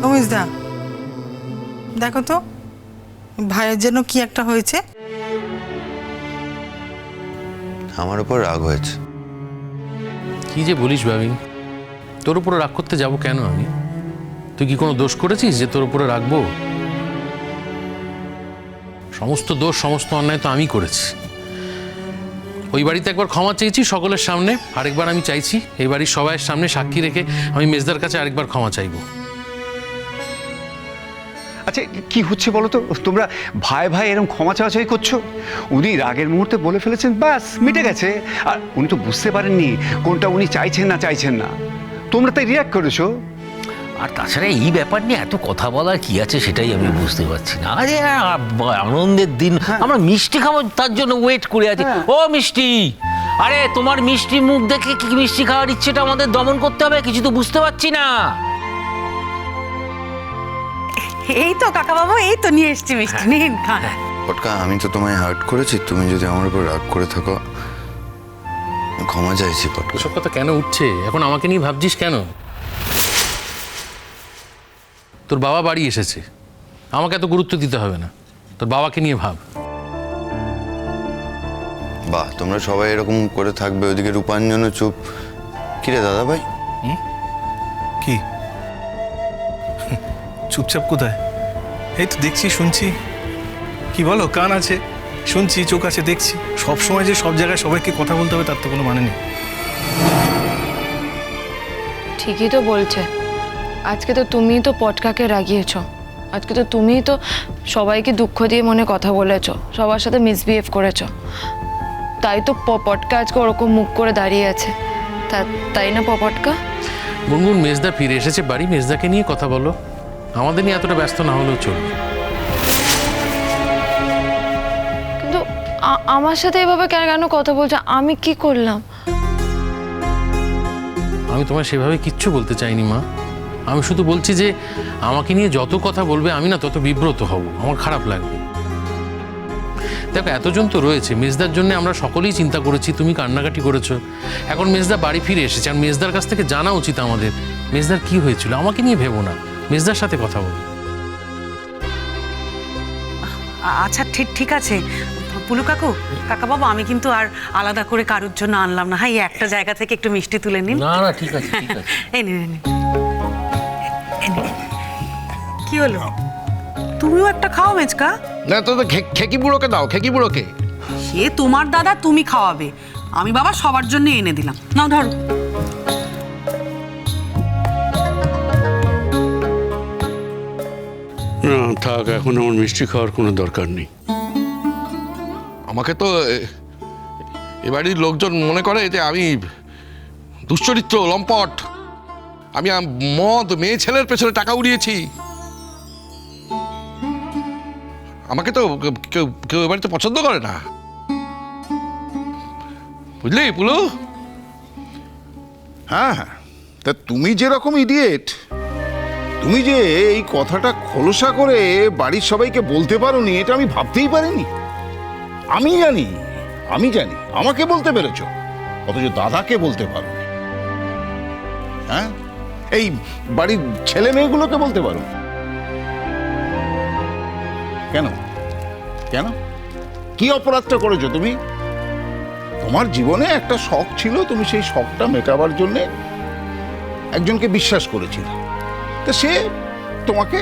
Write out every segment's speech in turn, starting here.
অমিশদা, দেখো তো ভাইয়ের জন্য কি একটা হয়েছে। আমার উপর রাগ হয়েছে। কি যে বলিস ভাবি, তোর উপরে রাগ করতে যাব কেন আমি? তুই কি কোনো দোষ করেছিস যে তোর উপরে রাখবো? সমস্ত দোষ সমস্ত অন্যায় তো আমি করেছি। ওই বাড়িতে একবার ক্ষমা চেয়েছি সকলের সামনে, আরেকবার আমি চাইছি এই বাড়ির সবাইয়ের সামনে সাক্ষী রেখে আমি মেজদার কাছে আরেকবার ক্ষমা চাইবো। আচ্ছা কি হচ্ছে বলো তো? তোমরা ভাই ভাই এরকম ক্ষমা চাওয়াচাই করছো। উনি রাগের মুহূর্তে বলে ফেলেছেন, ব্যাস মিটে গেছে। আর উনি তো বুঝতে পারেননি কোনটা উনি চাইছেন না। তোমরা তাই রিয়াক্ট করেছো। আর তাছাড়া এই ব্যাপার নিয়ে এত কথা বলার কি আছে সেটাই আমি বুঝতে পারছি না। আরে আনন্দের দিন, আমরা মিষ্টি খাবো তার জন্য ওয়েট করে আছি। ও মিষ্টি, আরে তোমার মিষ্টি মুখ দেখে কি মিষ্টি খাওয়ার ইচ্ছেটা আমাদের দমন করতে হবে, কিছু তো বুঝতে পারছি না। এই তো কাকা বাবু, এই তো নিয়ে এসছি মিষ্টি, নিন খান। পটকা, আমি তো তোমায় হার্ট করেছি, তুমি যদি আমার উপর রাগ করে থাকো ক্ষমা চাইছি। পটকা, এসব কথা কেন উঠছে এখন? আমাকে নিয়ে ভাবছিস কেন? তোর বাবা বাড়ি এসেছে, আমাকে এত গুরুত্ব দিতে হবে না, তোর বাবাকে নিয়ে ভাব। বাহ, তোমরা সবাই এরকম করে থাকবে, ওদিকে রূপাঞ্জনও চুপ। কিরে দাদা ভাই? কি চুপচাপ কোথায়? এই তো দেখছি শুনছি। কি বলো? কান আছে, শুনছি, চোখ আছে, দেখছি। সব সময় যে সব জায়গায় সবাইকে কথা বলতে হবে তার তো কোনো মানে নেই। ঠিকই তো বলছে। আজকে তো তুমিই তো পটকাকে রাগিয়েছ, আজকে তো তুমিই তো সবাইকে দুঃখ দিয়ে মনে কথা বলেছ, সবার সাথে মিসবিহেভ করেছ। তাই তো পটকা আজকে ওরকম মুখ করে দাঁড়িয়ে আছে, তাই না পটকা? গুনগুন, মেজদা ফিরে এসেছে বাড়ি, মেজদাকে নিয়ে কথা বলো, আমাদের নিয়ে এতটা ব্যস্ত না হলেও চলবে। কিন্তু আমার সাথে এভাবে কেন কথা বলছো? আমি কি করলাম? আমি তোমায় সেভাবে কিচ্ছু বলতে চাইনি মা। আমি শুধু বলছি যে আমাকে নিয়ে যত কথা বলবে আমি না তত বিব্রত হব, আমার খারাপ লাগবে। দেখো, এতজন তো রয়েছে, মেজদার জন্য আমরা সকলেই চিন্তা করেছি, তুমি কান্নাকাটি করেছো। এখন মেজদা বাড়ি ফিরে এসেছে, আর মেজদার কাছ থেকে জানা উচিত আমাদের মেজদার কি হয়েছিল। আমাকে নিয়ে ভেবো না, মেজদার সাথে কথা বলো। আচ্ছা ঠিক আছে পুলু কাকু, কাকা বাবু, আমি কিন্তু আর আলাদা করে কারোর জন্য আনলাম না। হ্যাঁ, এই একটা জায়গা থেকে একটু মিষ্টি তুলে নিন। না ঠিক আছে। এই নিন। কি হলো? তুমিও একটা খাও মেজকা। না তো খেকি বুড়োকে দাও, খেকি বুড়োকে। সে তোমার দাদা, তুমি খাওয়াবে। আমি বাবা সবার জন্য এনে দিলাম, নাও ধরো। না থাক, এখন আমার মিষ্টি খাওয়ার কোনো দরকার নেই। আমাকে তো এ বাড়ির লোকজন মনে করে যে আমি দুশ্চরিত্র, লম্পট। আমি মদ, মেয়ে ছেলের পেছনে টাকা উড়িয়েছি। আমাকে তো কেউ এ বাড়িতে পছন্দ করে না, বুঝলি পুলু? হ্যাঁ, তা তুমি যেরকম ইডিয়েট, তুমি যে এই কথাটা খোলসা করে বাড়ির সবাইকে বলতে পারোনি, এটা আমি ভাবতেই পারিনি। আমি জানি আমাকে বলতে পেরেছ, অথচ দাদাকে বলতে পারো। হ্যাঁ, এই বাড়ির ছেলে মেয়েগুলোকে বলতে পারো কেন? কি অপরাধটা করেছো তুমি? তোমার জীবনে একটা শখ ছিল, তুমি সেই শখটা মেটাবার জন্য একজনকে বিশ্বাস করেছিলে, তা সে তোমাকে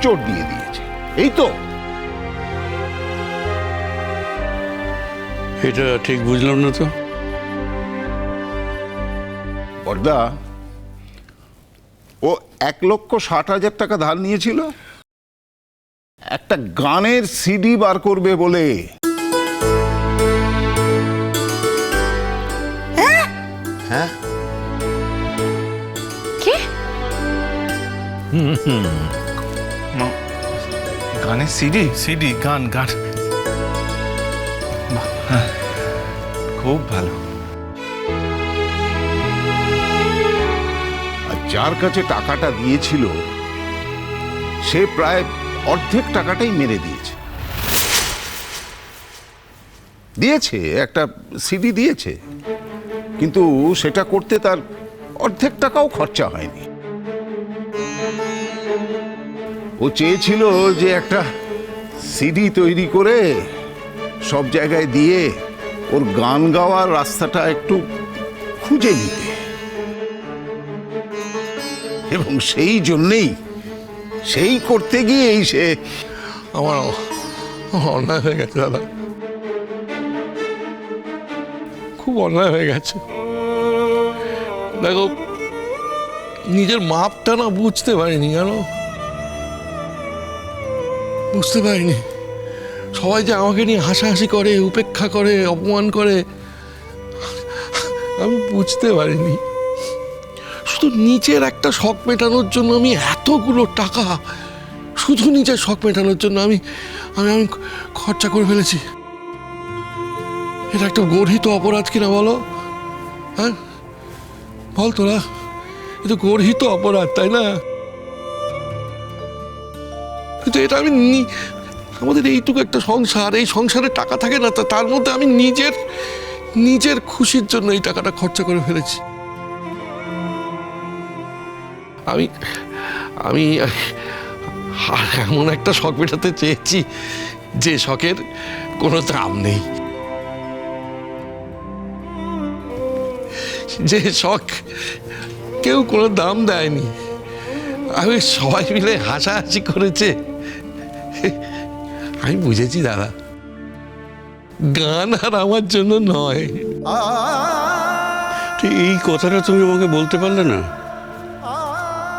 চোট দিয়ে দিয়েছে, এই তো। এটা ঠিক বুঝলাম না তো। বড়দা, ও 1,60,000 টাকা ধার নিয়েছিল একটা গানের সিডি বার করবে বলে। হ্যাঁ, কি? গানের সিডি গান। হ্যাঁ, খুব ভালো। আর যার কাছে টাকাটা দিয়েছিল সে প্রায় অর্ধেক টাকাটাই মেরে দিয়েছে। একটা সিডি দিয়েছে, কিন্তু সেটা করতে তার অর্ধেক টাকাও খরচা হয়নি। ও চেয়েছিল যে একটা সিডি তৈরি করে সব জায়গায় দিয়ে ওর গান গাওয়ার রাস্তাটা একটু খুঁজে নিতে, এবং সেই জন্যেই সেই করতে গিয়েই সে আমার অন্যায় হয়ে গেছে দাদা, খুব অন্যায় হয়ে গেছে। দেখো, নিজের মাপটা না বুঝতে পারিনি, জানো, বুঝতে পারিনি। সবাই যে আমাকে নিয়ে হাসাহাসি করে, উপেক্ষা করে, অপমান করে, আমি বুঝতে পারিনি। শুধু নিজের একটা শখ মেটানোর জন্য আমি এতগুলো টাকা, শুধু নিজের শখ মেটানোর জন্য আমি আমি আমি খরচা করে ফেলেছি। এটা একটা গর্হিত অপরাধ কিনা বলো? হ্যাঁ বল তোরা, এটা গর্হিত অপরাধ, তাই না? কিন্তু এটা আমি আমাদের এইটুকু একটা সংসার, এই সংসারে টাকা থাকে না, তার মধ্যে আমি নিজের খুশির জন্য এই টাকাটা খরচা করে ফেলেছি। আমি আমি এমন একটা শখ মেটাতে চেয়েছি যে শখের কোনো দাম নেই, যে শখ কেউ কোনো দাম দেয়নি। আমি সবাই মিলে হাসাহাসি করেছে, আমি বুঝেছি দাদা, গান আর আমার জন্য নয়। ঠিক এই কথাটা তুমি আমাকে বলতে পারলে না?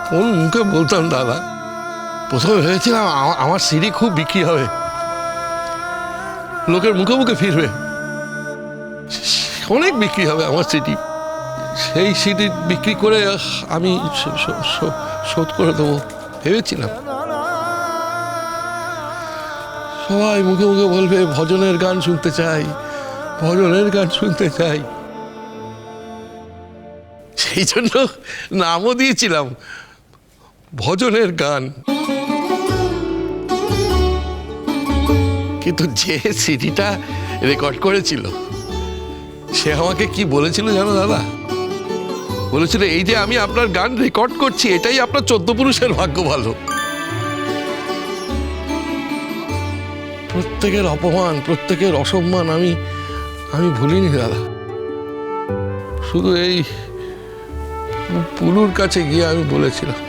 কোন মুখে বলতাম দাদা? প্রথমে ভেবেছিলাম আমার সিডি খুব বিক্রি হবে, লোকের মুখে মুখে ফিরবে, অনেক বিক্রি হবে আমার সিডি। সেই সিডি বিক্রি করে আমি শোধ করে দেবো ভেবেছিলাম। সবাই মুখে মুখে বলবে ভজনের গান শুনতে চাই, ভজনের গান শুনতে চাই। সেই জন্য নামও দিয়েছিলাম ভজনের গান। কিন্তু যে সিডিটা রেকর্ড করেছিল সে আমাকে কি বলেছিল জানো দাদা? বলেছিল, এই যে আমি আপনার গান রেকর্ড করছি, এটাই আপনার 14 পুরুষের ভাগ্য ভালো। প্রত্যেকের অপমান, প্রত্যেকের অসম্মান আমি ভুলিনি দাদা। শুধু এই পুলুর কাছে গিয়ে আমি বলেছিলাম।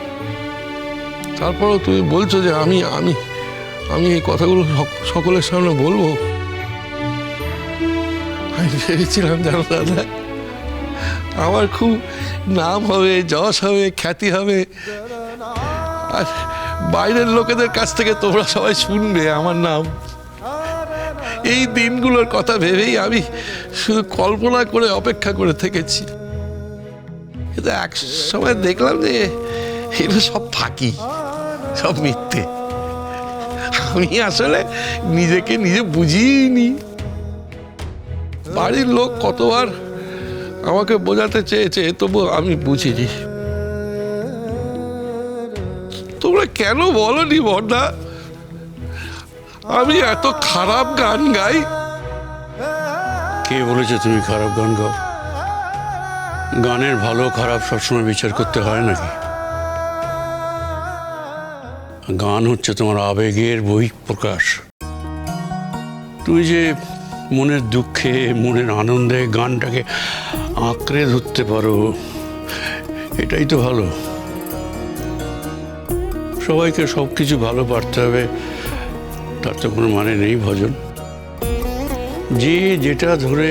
তারপরও তুমি বলছো যে আমি আমি আমি এই কথাগুলো সকলের সামনে বলবো। আমি ভেবেছিলাম জানো দাদা, আমার খুব নাম হবে, যশ হবে, খ্যাতি হবে, আর বাইরের লোকেদের কাছ থেকে তোমরা সবাই শুনবে আমার নাম। এই দিনগুলোর কথা ভেবেই আমি শুধু কল্পনা করে অপেক্ষা করে থেকেছি। কিন্তু এক সময় দেখলাম যে এগুলো সব ফাঁকি, সব মিথ্যে। আমি আসলে নিজেকে নিজে বুঝিনি। বাড়ির লোক কতবার আমাকে বোঝাতে চেয়েছে, তবু আমি বুঝিনি। তোমরা কেন বলনি বড়দা আমি এত খারাপ গান গাই? কে বলেছে তুমি খারাপ গান গাও? গানের ভালো খারাপ সবসময় বিচার করতে হয় নাকি? গান হচ্ছে তোমার আবেগের বহিঃপ্রকাশ। তুমি যে মনের দুঃখে, মনের আনন্দে গানটাকে আঁকড়ে ধরতে পারো, এটাই তো ভালো। সবাইকে সব কিছু ভালো পারতে হবে তার তো কোনো মানে নেই ভজন। যে যেটা ধরে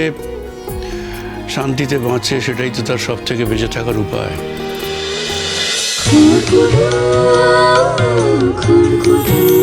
শান্তিতে বাঁচে সেটাই তো তার সব থেকে বেঁচে থাকার উপায়। খুরকুরু খুরকুরু